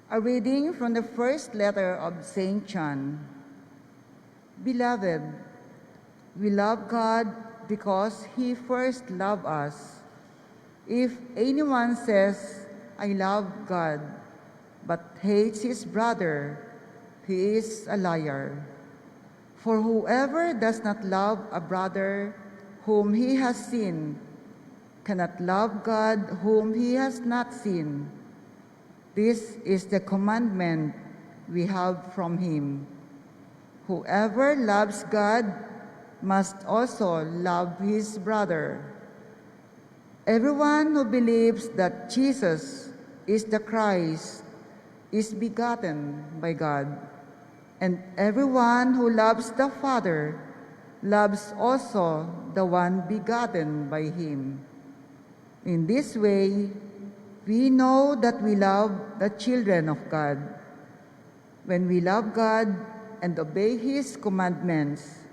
A reading from the first letter of St. John. Beloved, we love God because He first loved us. If anyone says, "I love God," but hates his brother, he is a liar. For whoever does not love a brother whom he has seen cannot love God whom he has not seen. This is the commandment we have from Him. Whoever loves God must also love his brother. Everyone who believes that Jesus is the Christ is begotten by God, and everyone who loves the Father loves also the one begotten by Him. In this way, we know that we love the children of God, when we love God and obey His commandments.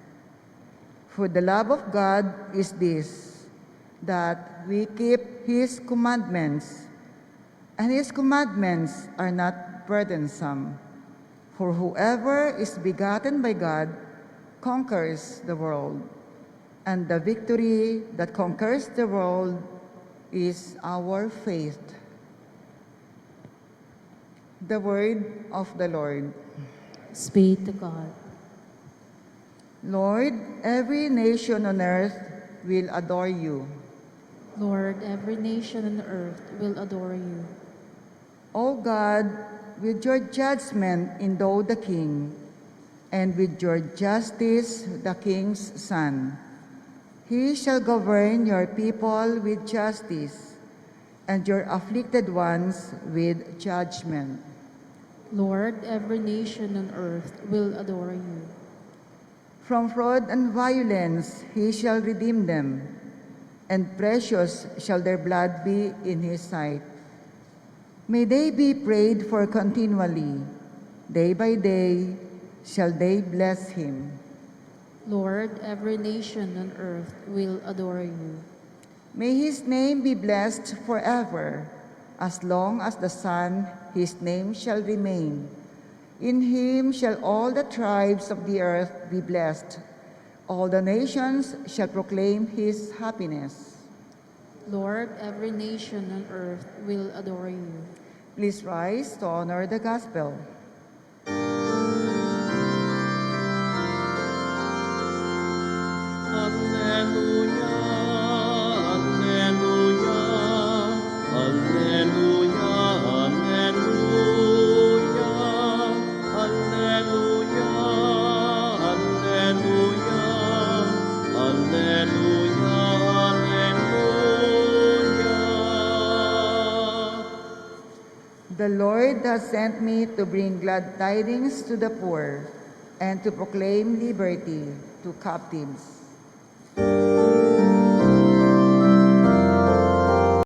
For the love of God is this, that we keep His commandments, and His commandments are not burdensome. For whoever is begotten by God conquers the world, and the victory that conquers the world is our faith. The word of the Lord. Thanks be to God. Lord, every nation on earth will adore you. Lord, every nation on earth will adore you. O God, with your judgment endow the king, and with your justice the king's son. He shall govern your people with justice, and your afflicted ones with judgment. Lord, every nation on earth will adore you. From fraud and violence he shall redeem them, and precious shall their blood be in his sight. May they be prayed for continually. Day by day shall they bless him. Lord, every nation on earth will adore you. May his name be blessed forever. As long as the sun, his name shall remain. In him shall all the tribes of the earth be blessed. All the nations shall proclaim his happiness. Lord, every nation on earth will adore you. Please rise to honor the gospel. Alleluia, alleluia, alleluia, alleluia, alleluia, alleluia, alleluia, alleluia. The Lord has sent me to bring glad tidings to the poor and to proclaim liberty to captives